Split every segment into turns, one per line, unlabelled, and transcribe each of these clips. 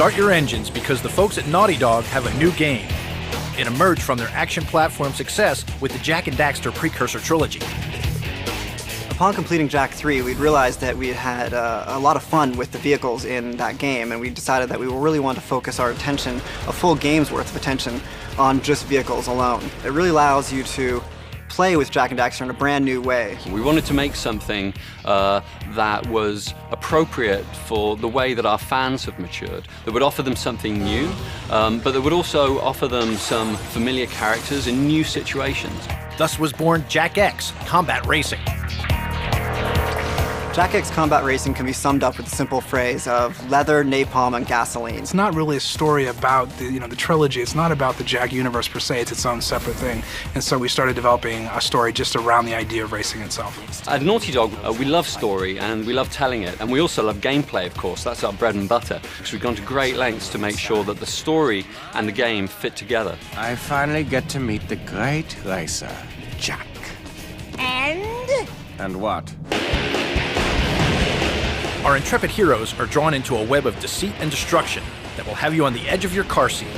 Start your engines because the folks at Naughty Dog have a new game. It emerged from their action platform success with the Jak and Daxter precursor trilogy.
Upon completing Jak 3, we realized that we had a lot of fun with the vehicles in that game, and we decided that we really wanted to focus our attention, a full game's worth of attention, on just vehicles alone. It really allows you to play with Jak and Daxter in a brand new way.
We wanted to make something that was appropriate for the way that our fans have matured, that would offer them something new, but that would also offer them some familiar characters in new situations.
Thus was born Jak X Combat Racing.
Jak X Combat Racing can be summed up with the simple phrase of leather, napalm, and gasoline.
It's not really a story about the trilogy. It's not about the Jak universe per se. It's its own separate thing. And so we started developing a story just around the idea of racing itself.
At Naughty Dog, we love story and we love telling it. And we also love gameplay, of course. That's our bread and butter. So we've gone to great lengths to make sure that the story and the game fit together.
I finally get to meet the great racer, Jak.
And?
And what?
Our intrepid heroes are drawn into a web of deceit and destruction that will have you on the edge of your car seat.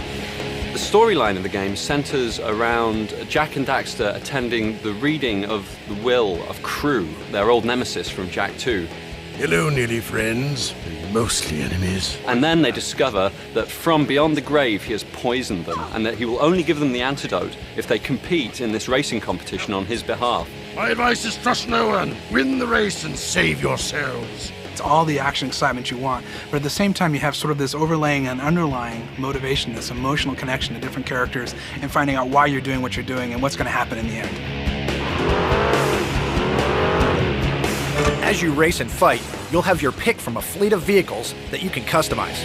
The storyline of the game centers around Jak and Daxter attending the reading of the will of Crew, their old nemesis from Jak 2.
Hello, nearly friends, mostly enemies.
And then they discover that from beyond the grave he has poisoned them, and that he will only give them the antidote if they compete in this racing competition on his behalf.
My advice is trust no one. Win the race and save yourselves.
It's all the action excitement you want, but at the same time you have sort of this overlaying and underlying motivation, this emotional connection to different characters, and finding out why you're doing what you're doing and what's going to happen in the end.
As you race and fight, you'll have your pick from a fleet of vehicles that you can customize.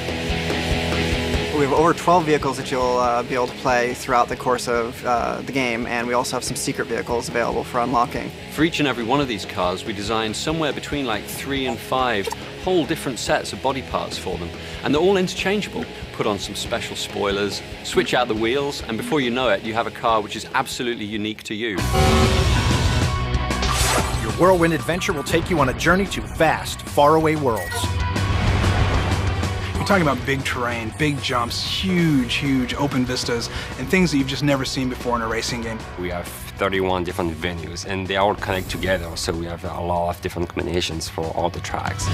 We have over 12 vehicles that you'll be able to play throughout the course of the game, and we also have some secret vehicles available for unlocking.
For each and every one of these cars, we designed somewhere between like 3 and 5 whole different sets of body parts for them. And they're all interchangeable. Put on some special spoilers, switch out the wheels, and before you know it, you have a car which is absolutely unique to you.
Your whirlwind adventure will take you on a journey to vast, faraway worlds.
You're talking about big terrain, big jumps, huge open vistas, and things that you've just never seen before in a racing game.
We have 31 different venues, and they all connect together, so we have a lot of different combinations for all the tracks.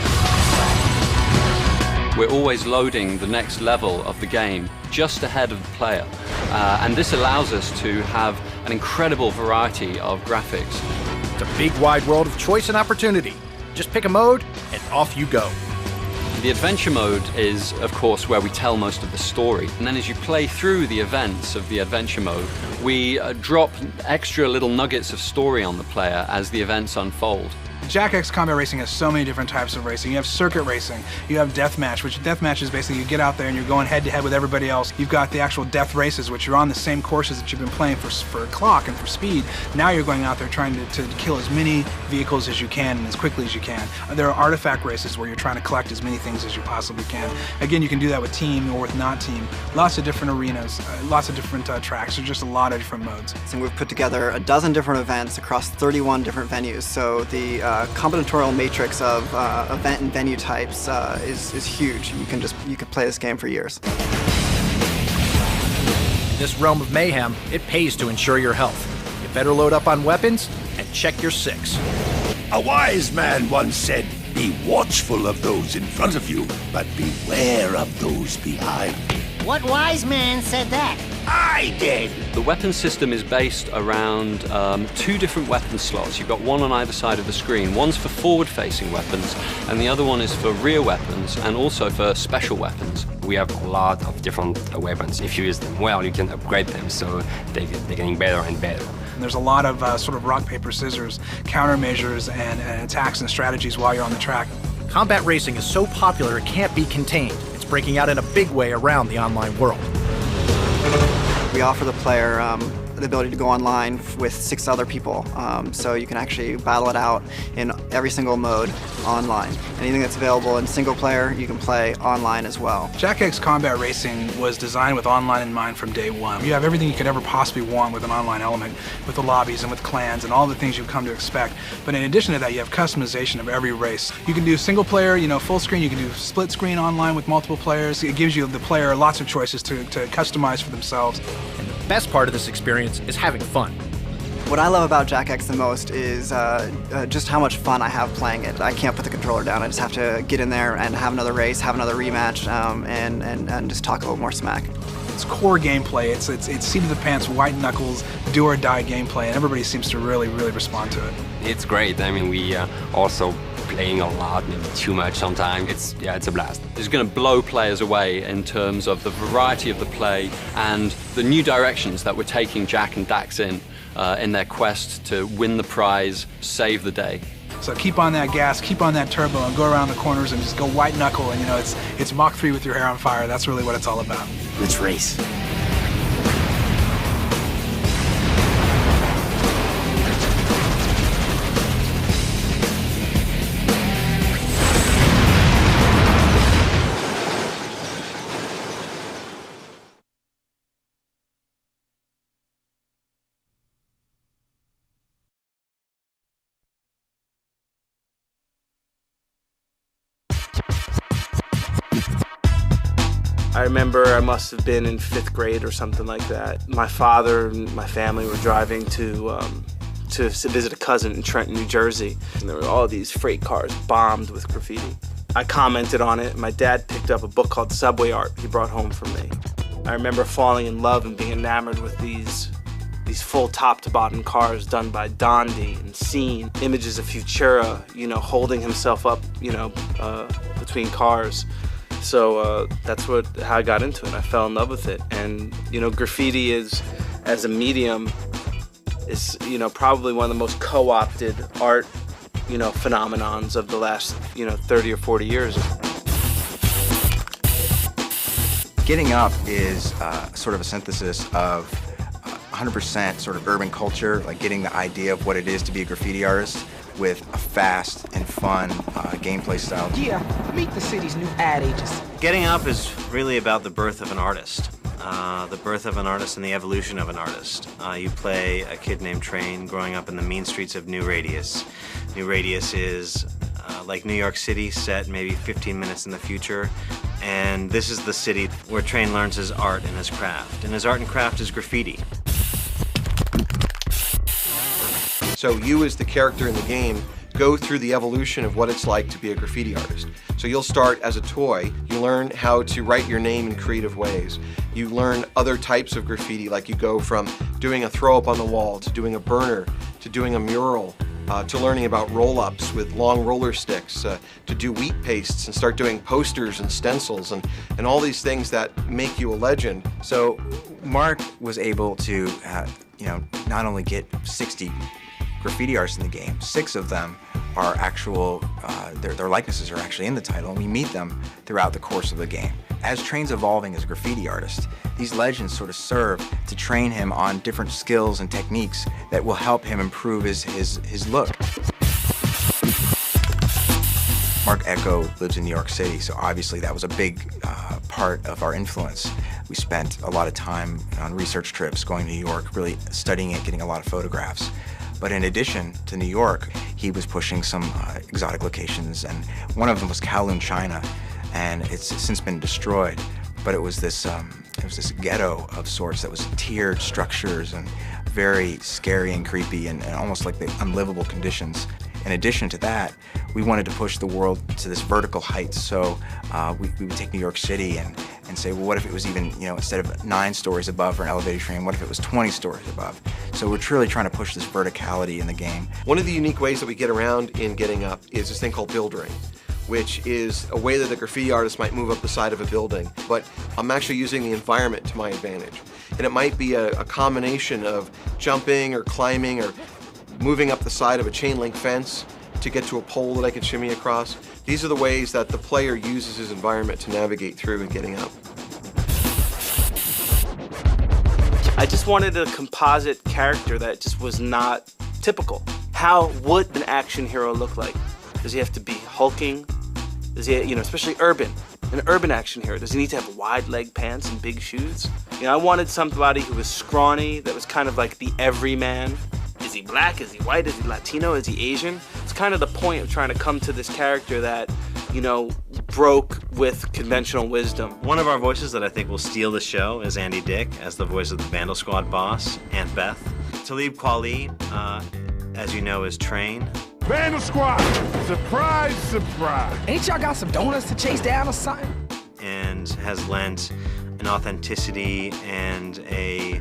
We're always loading the next level of the game just ahead of the player, and this allows us to have an incredible variety of graphics.
It's a big, wide world of choice and opportunity. Just pick a mode, and off you go.
The adventure mode is, of course, where we tell most of the story. And then as you play through the events of the adventure mode, we drop extra little nuggets of story on the player as the events unfold.
Jak X Combat Racing has so many different types of racing. You have circuit racing, you have deathmatch, which deathmatch is basically you get out there and you're going head-to-head with everybody else. You've got the actual death races, which you're on the same courses that you've been playing for clock and for speed. Now you're going out there trying to kill as many vehicles as you can and as quickly as you can. There are artifact races where you're trying to collect as many things as you possibly can. Again, you can do that with team or with not team. Lots of different arenas, lots of different tracks. There's just a lot of different modes.
So we've put together a dozen different events across 31 different venues. So the combinatorial matrix of event and venue types is huge. You can play this game for years.
In this realm of mayhem, it pays to ensure your health. You better load up on weapons and check your 6.
A wise man once said, be watchful of those in front of you, but beware of those behind.
What wise man said that?
I did!
The weapon system is based around 2 different weapon slots. You've got one on either side of the screen. One's for forward-facing weapons, and the other one is for rear weapons, and also for special weapons.
We have a lot of different weapons. If you use them well, you can upgrade them, so they're getting better and better.
And there's a lot of sort of rock, paper, scissors, countermeasures, and attacks and strategies while you're on the track.
Combat racing is so popular it can't be contained. It's breaking out in a big way around the online world.
We offer the player the ability to go online with 6 other people, so you can actually battle it out in every single mode online. Anything that's available in single player, you can play online as well.
Jak X Combat Racing was designed with online in mind from day one. You have everything you could ever possibly want with an online element, with the lobbies and with clans and all the things you've come to expect. But in addition to that, you have customization of every race. You can do single player, full screen. You can do split screen online with multiple players. It gives you, the player, lots of choices to customize for themselves.
And the best part of this experience is having fun.
What I love about Jak X the most is just how much fun I have playing it. I can't put the controller down. I just have to get in there and have another race, have another rematch, and just talk a little more smack.
It's core gameplay. It's seat of the pants, white knuckles, do or die gameplay, and everybody seems to really respond to it.
It's great. I mean, we also playing a lot, maybe too much sometimes. It's a blast.
It's going to blow players away in terms of the variety of the play and the new directions that we're taking Jak and Dax in their quest to win the prize, save the day.
So keep on that gas, keep on that turbo, and go around the corners and just go white knuckle. And it's Mach 3 with your hair on fire. That's really what it's all about.
Let's race.
I remember I must have been in 5th grade or something like that. My father and my family were driving to visit a cousin in Trenton, New Jersey, and there were all these freight cars bombed with graffiti. I commented on it. My dad picked up a book called Subway Art he brought home for me. I remember falling in love and being enamored with these full top-to-bottom cars done by Dondi and Scene. Images of Futura, holding himself up, between cars. So that's how I got into it. I fell in love with it. And, graffiti as a medium is, probably one of the most co-opted art, phenomenons of the last, 30 or 40 years.
Getting Up is sort of a synthesis of 100% sort of urban culture, like getting the idea of what it is to be a graffiti artist with a fast and fun gameplay style.
Yeah, meet the city's new ad agency.
Getting Up is really about the birth of an artist. The birth of an artist and the evolution of an artist. You play a kid named Train growing up in the mean streets of New Radius. New Radius is like New York City, set maybe 15 minutes in the future. And this is the city where Train learns his art and his craft. And his art and craft is graffiti.
So you, as the character in the game, go through the evolution of what it's like to be a graffiti artist. So you'll start as a toy. You learn how to write your name in creative ways. You learn other types of graffiti, like you go from doing a throw-up on the wall to doing a burner to doing a mural to learning about roll-ups with long roller sticks, to do wheat pastes and start doing posters and stencils and all these things that make you a legend.
So Mark was able to, not only get 60 graffiti artists in the game, 6 of them are actual, their likenesses are actually in the title, and we meet them throughout the course of the game. As Train's evolving as a graffiti artist, these legends sort of serve to train him on different skills and techniques that will help him improve his look. Mark Echo lives in New York City, so obviously that was a big part of our influence. We spent a lot of time on research trips going to New York, really studying it, getting a lot of photographs. But in addition to New York, he was pushing some exotic locations, and one of them was Kowloon, China, and it's since been destroyed. But it was this ghetto of sorts that was tiered structures and very scary and creepy and almost like the unlivable conditions. In addition to that, we wanted to push the world to this vertical height, so we would take New York City and say, well, what if it was even, instead of 9 stories above for an elevator train, what if it was 20 stories above? So we're truly trying to push this verticality in the game.
One of the unique ways that we get around in Getting Up is this thing called buildering, which is a way that a graffiti artist might move up the side of a building, but I'm actually using the environment to my advantage. And it might be a combination of jumping or climbing or moving up the side of a chain link fence to get to a pole that I can shimmy across. These are the ways that the player uses his environment to navigate through in Getting Up.
I just wanted a composite character that just was not typical. how would an action hero look like? Does he have to be hulking? Does he, especially an urban action hero, does he need to have wide leg pants and big shoes? I wanted somebody who was scrawny, that was kind of like the everyman. Is he black? Is he white? Is he Latino? Is he Asian? It's kind of the point of trying to come to this character that, broke with conventional wisdom.
One of our voices that I think will steal the show is Andy Dick as the voice of the Vandal Squad boss, Aunt Beth. Talib Kweli, as you know, is Train.
Vandal Squad! Surprise, surprise!
Ain't y'all got some donuts to chase down or something?
And has lent an authenticity and a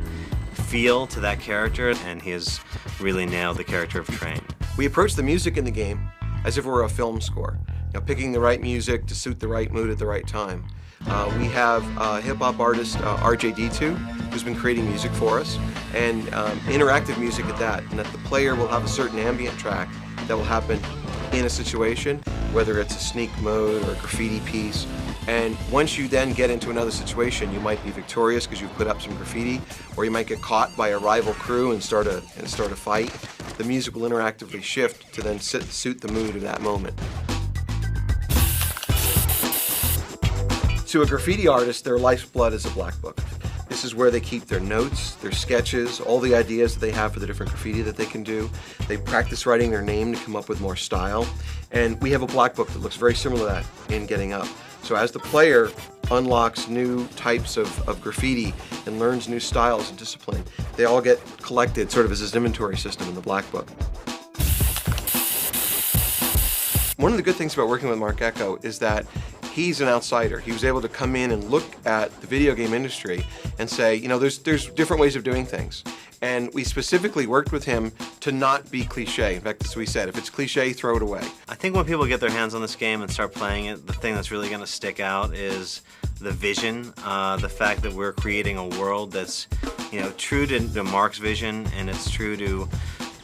feel to that character, and he has really nailed the character of Train.
We approach the music in the game as if it were a film score. Picking the right music to suit the right mood at the right time. We have hip-hop artist RJD2, who's been creating music for us, and interactive music at that, and that the player will have a certain ambient track that will happen in a situation, whether it's a sneak mode or a graffiti piece. And once you then get into another situation, you might be victorious because you've put up some graffiti, or you might get caught by a rival crew and start a fight. The music will interactively shift to then suit the mood of that moment. To a graffiti artist, their lifeblood is a black book. This is where they keep their notes, their sketches, all the ideas that they have for the different graffiti that they can do. They practice writing their name to come up with more style. And we have a black book that looks very similar to that in Getting Up. So as the player unlocks new types of graffiti and learns new styles and discipline, they all get collected sort of as this inventory system in the black book. One of the good things about working with Mark Ecko is that he's an outsider. He was able to come in and look at the video game industry and say, there's different ways of doing things. And we specifically worked with him to not be cliche. In fact, that's what we said. If it's cliche, throw it away.
I think when people get their hands on this game and start playing it, the thing that's really going to stick out is the vision, the fact that we're creating a world that's, true to Mark's vision, and it's true to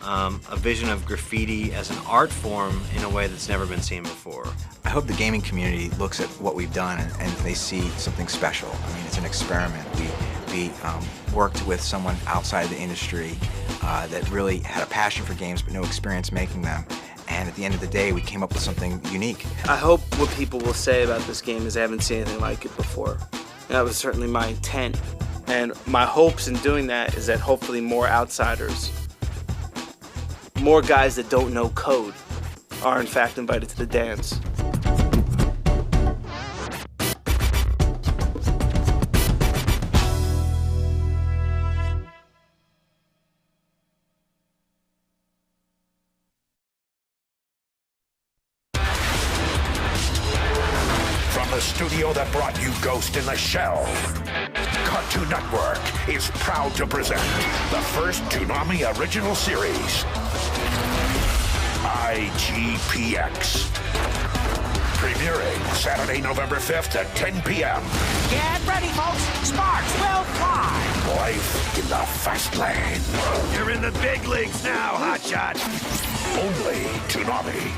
a vision of graffiti as an art form in a way that's never been seen before.
I hope the gaming community looks at what we've done and they see something special. I mean, it's an experiment. We worked with someone outside the industry that really had a passion for games but no experience making them. And at the end of the day, we came up with something unique.
I hope what people will say about this game is they haven't seen anything like it before. And that was certainly my intent. And my hopes in doing that is that hopefully more outsiders, more guys that don't know code, are in fact invited to the dance.
From the studio that brought you Ghost in the Shell, Cartoon Network is proud to present the first Toonami original series, IGPX. Premiering Saturday, November 5th at 10 p.m.
Get ready, folks. Sparks will fly.
Life in the fast lane.
You're in the big leagues now, hotshot.
Only Toonami.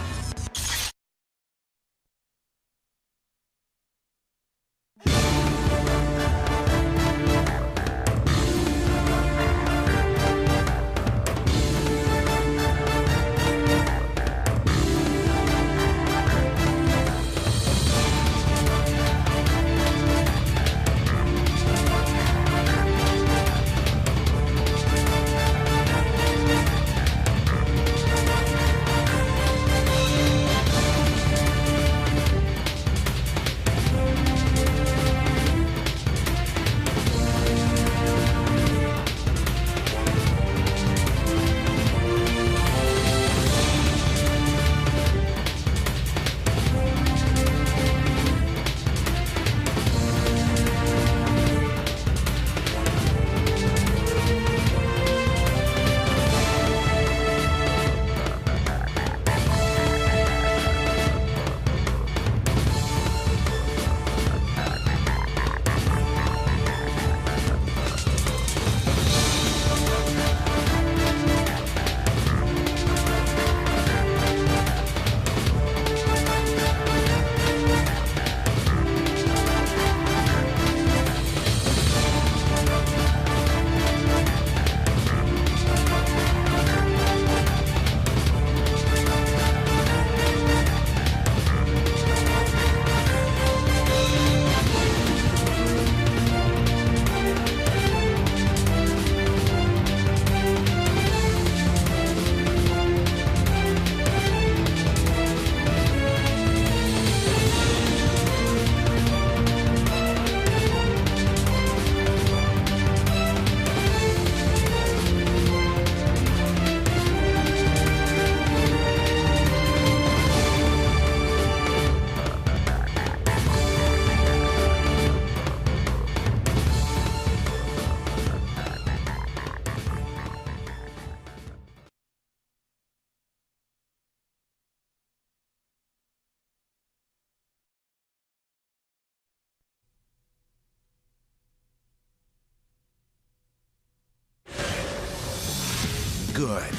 good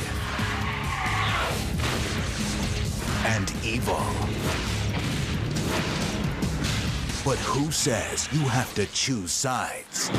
and evil. But who says you have to choose sides?